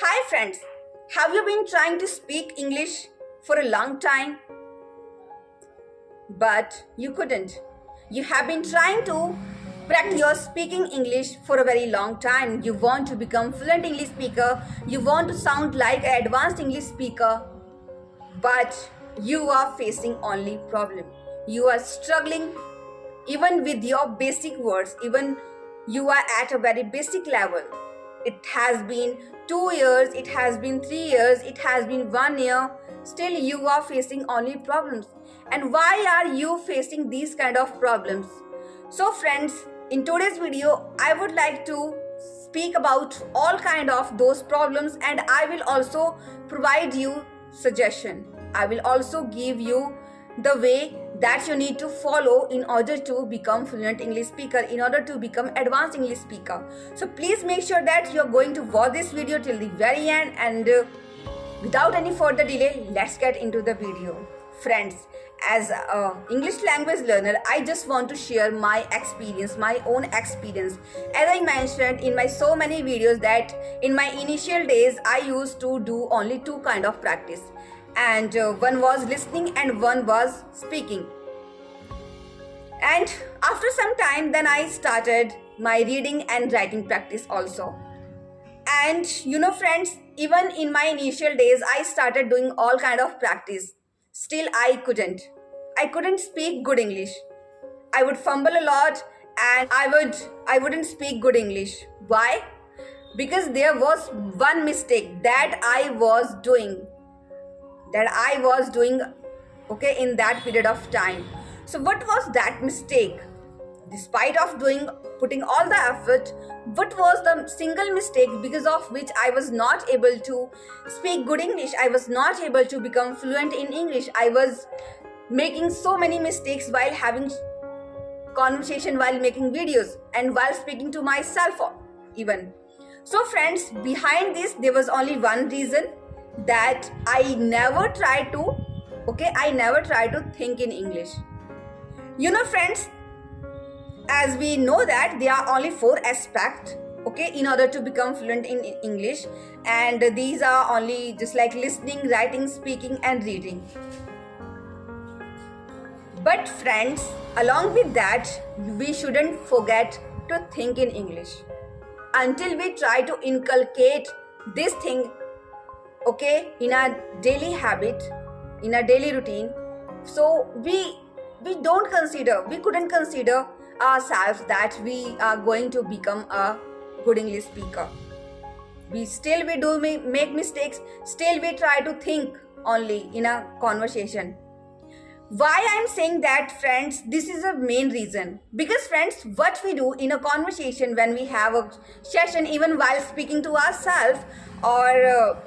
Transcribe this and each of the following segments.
Hi friends, have you been trying to speak English for a long time but you couldn't? You have been trying to practice your speaking English for a very long time. You want to become fluent English speaker, you want to sound like an advanced English speaker, but you are facing only problem. You are struggling even with your basic words, even you are at a very basic level. It has been 2 years, it has been 3 years, it has been 1 year, still you are facing only problems. And why are you facing these kind of problems? So friends, in today's video I would like to speak about all kind of those problems, and I will also provide you suggestion. I will also give you the way that you need to follow in order to become fluent English speaker, in order to become advanced English speaker. So please make sure that you're going to watch this video till the very end, and without any further delay, let's get into the video. Friends, as an English language learner, I just want to share my experience, my own experience. As I mentioned in my so many videos that in my initial days, I used to do only two kind of practice, and one was listening and one was speaking. And after some time, then I started my reading and writing practice also. And friends, even in my initial days, I started doing all kind of practice. Still I couldn't speak good English. I would fumble a lot, and I wouldn't speak good English. Why? Because there was one mistake that I was doing, okay, in that period of time. So what was that mistake? Despite of putting all the effort, what was the single mistake because of which I was not able to speak good English? I was not able to become fluent in English. I was making so many mistakes while having conversation, while making videos, and while speaking to myself even. So friends, behind this there was only one reason, that I never tried to think in English. Friends, as we know that there are only 4 aspects, okay, in order to become fluent in English, and these are only just like listening, writing, speaking and reading. But friends, along with that, we shouldn't forget to think in English. Until we try to inculcate this thing, okay, in our daily habit, in our daily routine, so we couldn't consider ourselves that we are going to become a good English speaker. We do make mistakes, still we try to think only in a conversation. Why I'm saying that, friends? This is a main reason. Because friends, what we do in a conversation, when we have a session, even while speaking to ourselves, or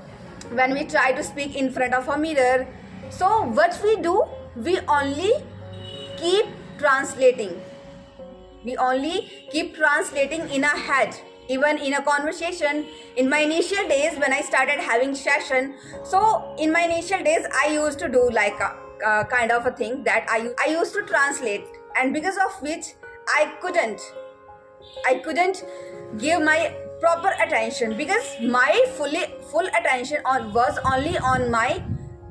when we try to speak in front of a mirror, so what we do, we only keep translating. We only keep translating in our head. Even in a conversation, in my initial days when I started having session, so in my initial days I used to do like a kind of a thing that I used to translate, and because of which I couldn't give my proper attention, because my full attention was only on my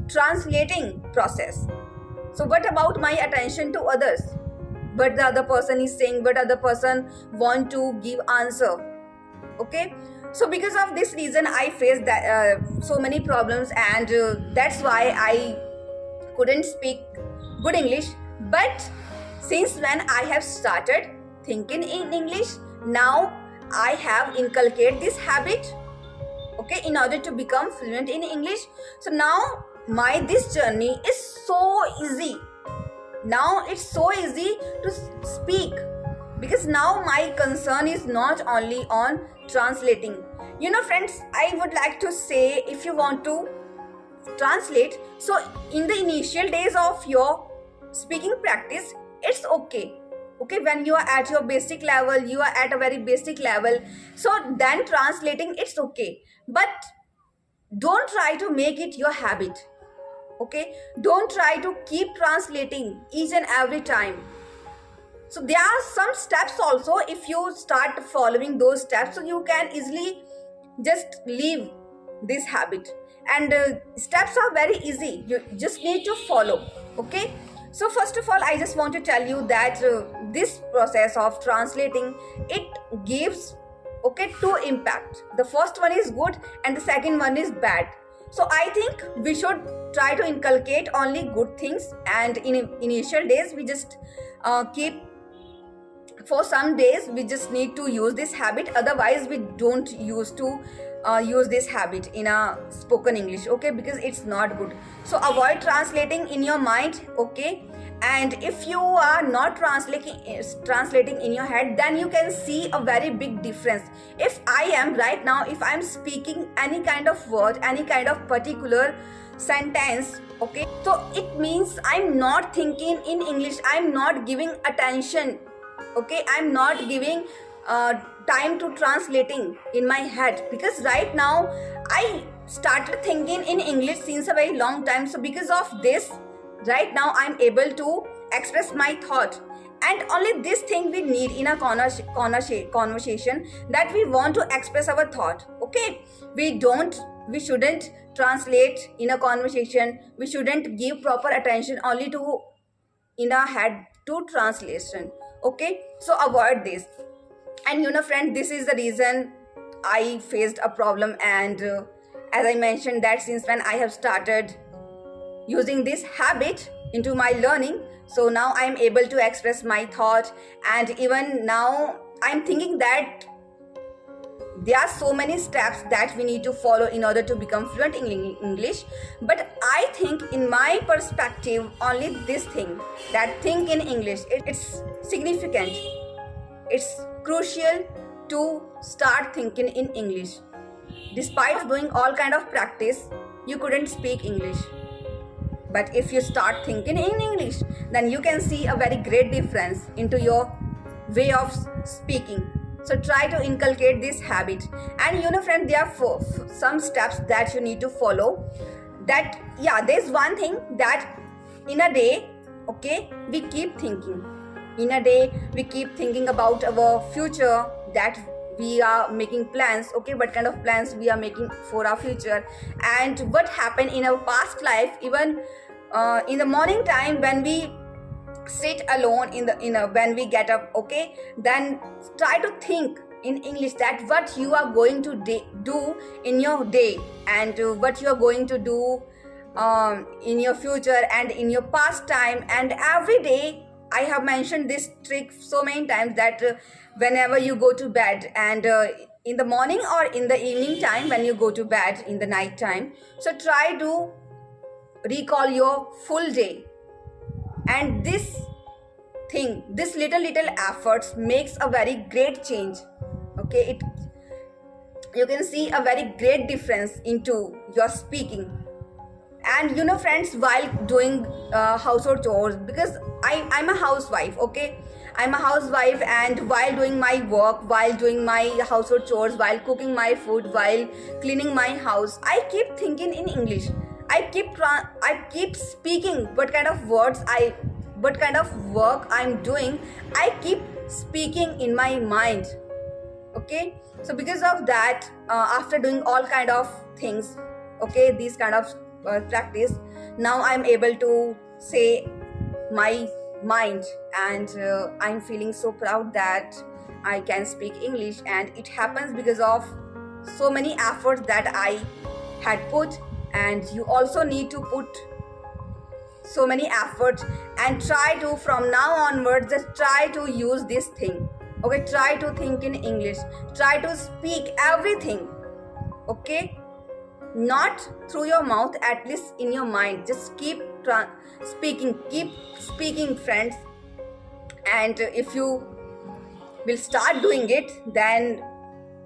translating process. So what about my attention to others? What the other person is saying, what other person want to give answer, okay? So because of this reason I faced that so many problems, and that's why I couldn't speak good English. But since when I have started thinking in English, now I have inculcated this habit, okay, in order to become fluent in English. So now this journey is so easy. Now it's so easy to speak, because now my concern is not only on translating. Friends, I would like to say, if you want to translate, so in the initial days of your speaking practice, it's okay, when you are at your basic level, you are at a very basic level, so then translating, it's okay. But don't try to make it your habit, okay? Don't try to keep translating each and every time. So there are some steps also. If you start following those steps, so you can easily just leave this habit. And steps are very easy, you just need to follow. Okay, so first of all, I just want to tell you that this process of translating, it gives, okay, two impact. The first one is good and the second one is bad. So I think we should try to inculcate only good things, and in initial days we just keep, for some days we just need to use this habit, otherwise we don't use to use this habit in a spoken English. Okay, because it's not good. So avoid translating in your mind. Okay, and if you are not translating in your head, then you can see a very big difference. If I am right now, if I'm speaking any kind of word, any kind of particular sentence, okay, so it means I'm not thinking in English, I'm not giving attention. Okay, I'm not giving time to translating in my head, because right now I started thinking in English since a very long time. So because of this, right now I'm able to express my thought, and only this thing we need in a conversation, that we want to express our thought. Okay, we shouldn't translate in a conversation, we shouldn't give proper attention only to in our head to translation. Okay, so avoid this. And you know friend, this is the reason I faced a problem, and as I mentioned that since when I have started using this habit into my learning, so now I'm able to express my thought. And even now I'm thinking that there are so many steps that we need to follow in order to become fluent in English. But I think in my perspective, only this thing, that think in English, it's significant, it's crucial to start thinking in English. Despite doing all kind of practice, you couldn't speak English. But if you start thinking in English, then you can see a very great difference into your way of speaking. So try to inculcate this habit. And you know friend, there are some steps that you need to follow. That, yeah, there's one thing that in a day, okay, we keep thinking. In a day, we keep thinking about our future, that we are making plans. Okay, what kind of plans we are making for our future, and what happened in our past life. Even in the morning time when we sit alone when we get up, okay, then try to think in English that what you are going to do in your day, and what you are going to do in your future and in your past time. And every day I have mentioned this trick so many times, that whenever you go to bed, and in the morning or in the evening time when you go to bed in the night time, so try to recall your full day. And this thing, this little efforts makes a very great change. Okay, you can see a very great difference into your speaking. And you know friends, while doing household chores, because I'm a housewife. Okay, I'm a housewife, and while doing my work, while doing my household chores, while cooking my food, while cleaning my house, I keep thinking in English. I keep speaking what kind of what kind of work I'm doing. I keep speaking in my mind. Okay, so because of that, after doing all kind of things, okay, these kind of practice, now I'm able to say my mind, and I'm feeling so proud that I can speak English. And it happens because of so many efforts that I had put. And you also need to put so many efforts, and try to, from now onwards, just try to use this thing. Okay, try to think in English, try to speak everything. Okay, not through your mouth, at least in your mind. Just keep speaking friends. And if you will start doing it, then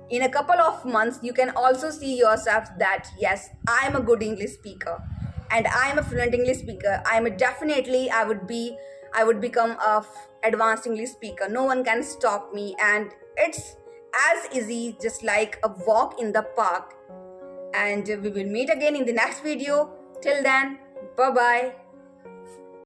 in a couple of months you can also see yourself that yes, I am a good English speaker, and I am a fluent English speaker. I would become a advanced English speaker. No one can stop me, and it's as easy just like a walk in the park. And we will meet again in the next video. Till then, bye bye.